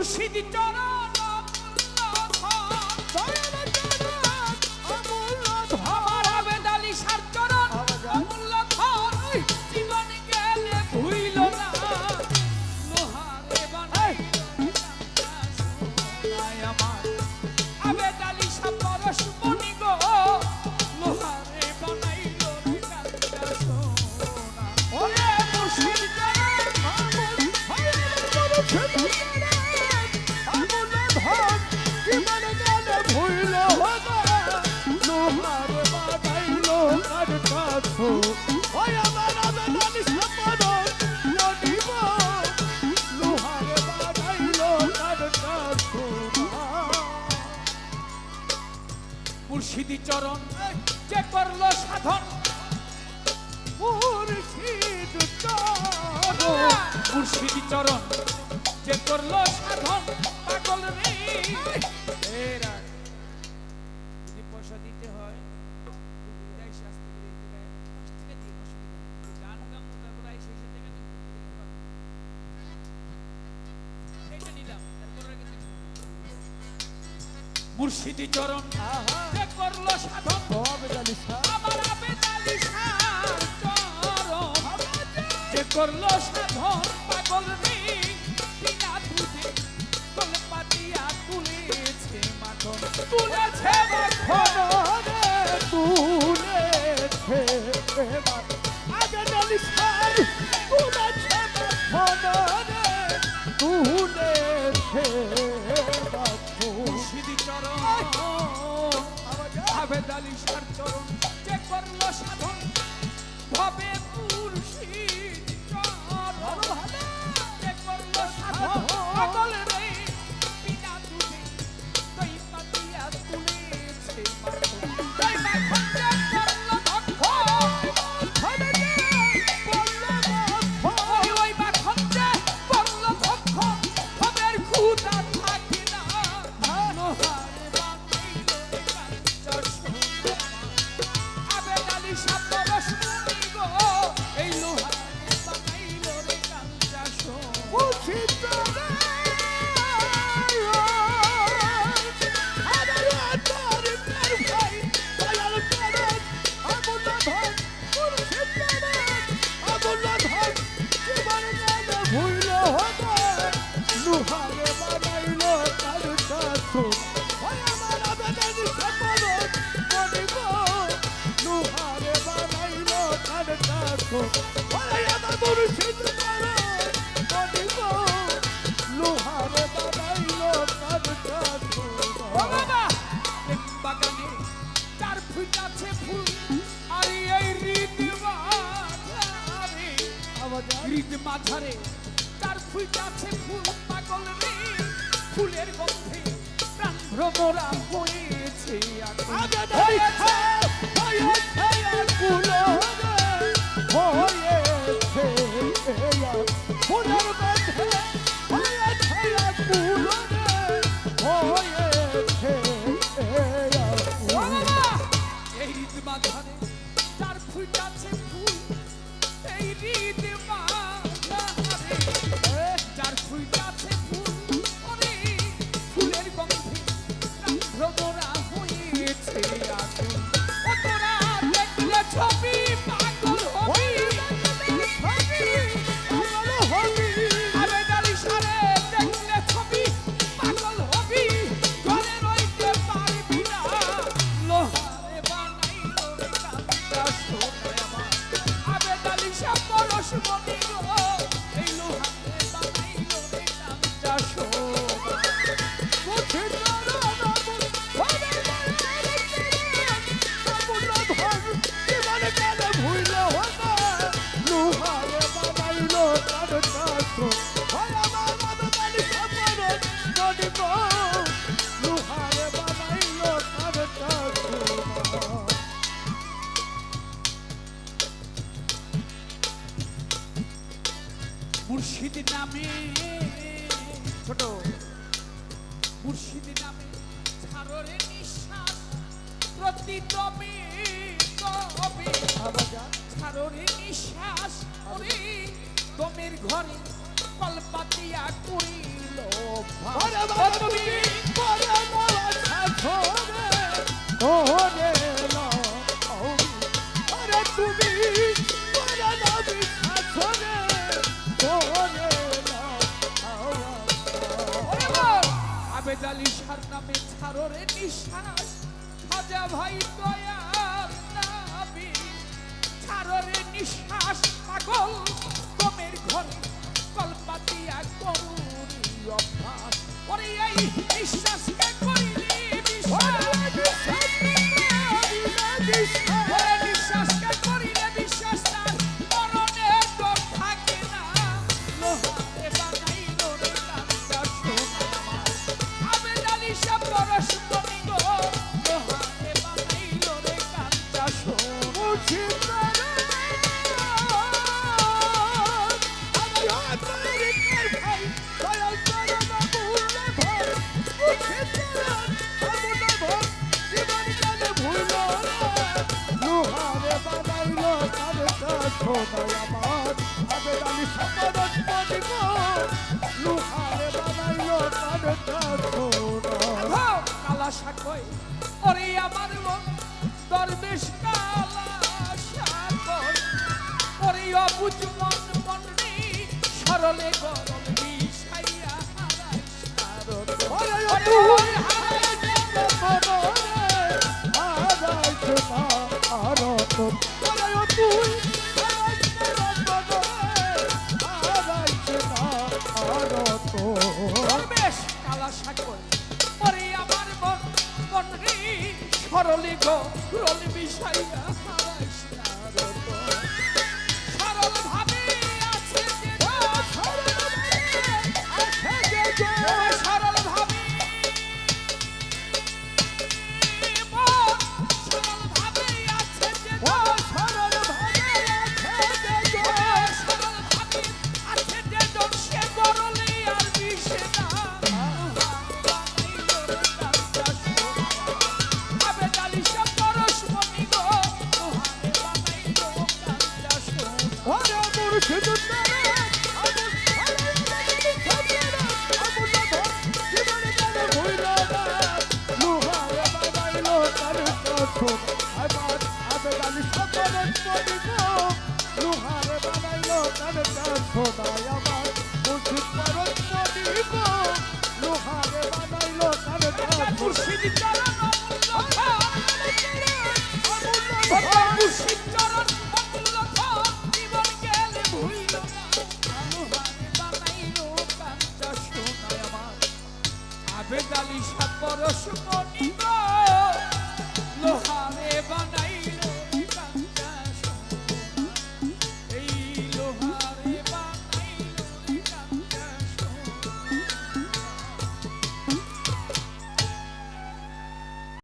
মুর্শিদি চরণ আমার আবেদ আলী সার চরণ অমূল্য ধন জীবন গেলে ভুইল না লোহারে বানাইল আমার আবেদ আলী সার পরশ মনি গো লোহারে বানাইল কান্দা সোনা ওরে মুর্শিদ মুর্শিদি চরণ যে করলো সাধন মুর্শিদি চরণ যে করলো সাধন পাগল রে এরা যদি পয়সা দিতে হয় মুর্শিদি চরণ যে করলো সাধন আমার আবেদ আলী সার চরণ যে করলো সাধন পাগল রে বিনা দুধে কল পাতিয়া তুলেছে মাখন তুলেছে মাখন তুলেছে আবেদ আলী সার তুলেছে মাখন তুলেছে মুর্শিদি চরণ আবেদ আলী সার চরণ যে করলো সাধন ভবে মুর্শিদ চরণ যে করলো সাধন পাগল রে বিনা দুধে দই পাতিয়া তুলেছে মাখন দই মাখন যে করলো ধক্ষ ওই মাখন যে করলো ধক্ষ ভবের খুদা থাকে না লোহারে বানাইল কাঞ্চা সোনা আবেদ আলী সার পরশ মনি গো এই লোহারে বানাইল রে কাঞ্চা সোনা বাগানে চার ফুট আছে ফুল আর এই হৃদ মাঝারে চার ফুট আছে ফুল পাগল রে ফুলের গন্ধে প্রাণ ভ্রমরা হয়েছে ফুলের গন্ধে এই হৃদ মাঝারে চার ফুট আছে ফুল এই হৃদ মাঝারে চার ফুট আছে ফুল ওরে ফুলের গন্ধে ভ্রমরা হয়েছে আগুন ও তোরা দেখলে ছবি পাগল হবি আবেদ আলী সারে দেখলে ছবি পাগল হবি ঘরে রইতে পারবি না লোহারে বানাইল রে কাঞ্চা সোনা আমার আবেদ আলী সার পরশ মনি গো এই লোহারে বানাইল রে কাঞ্চা সোনা মুর্শিদ নামে ছোট মুর্শিদ নামে ছাড়রে নিঃশ্বাস প্রতি তবে তবে ছাড়রে নিঃশ্বাস ওরে তোমের ঘরে কলপাতিয়া করিল ওরে লহরি আরে তুমি করে নবী শাসনে ওরে ওরে বল আবেদ আলী শাহর নামে ছাড়ো রে নিঃশ্বাস খাজা ভাই দয়াল নবী ছাড়ো রে নিঃশ্বাস পাগল গমের ঘরে কলপাতিয়া করুনি অভ্যাস ওরে এই নিঃশ্বাসকে করিনি ওরে নিঃশ্বাসকে করিলে বিশ্বাস তার মরণের ডর থাকে না লোহারে বানাইলো রে কাঁচা সোনা আবেদ আলী শাহ পরশমণি গো লোহারে বানাইলো রে কাঁচা সোনা আমার আবেদ আলী সমাজ পানিব লুহারে বানাইলো কানটা সোনা কালা সাকয় ওরে আমার মন দরবেশ কালা সাকয় ওরে অবুঝ মন মনরি সরলে গরম বিষাইয়া হারাই সারদ ওরে তুই হারাইছে মনরে হারাইছে না আরত ওরে তুই দরবেশ কালা সাকয় ওরে আমার মন মনরি সরলে গরম বিষাইয়া হারাই সারদ সরল ভাবে আছে যে সরল ভাবে মন সরল ভাবে আছে যে সরল ভাবে আছে যে জন সে গরলে আর বিষে না আবেদ আলী শাহ পরশমণি গো লোহারে বানাইলো কাঁচা সোনা ওরে মুর্শিদ মুর্শিদ চরণ মুর্শিদ চরণ অমূল্য ধন জীবন গেলে ভুইল না লোহারে বানাইলো কাঁচা সোনা আমার আবেদ আলী শাহ পরশমণি গো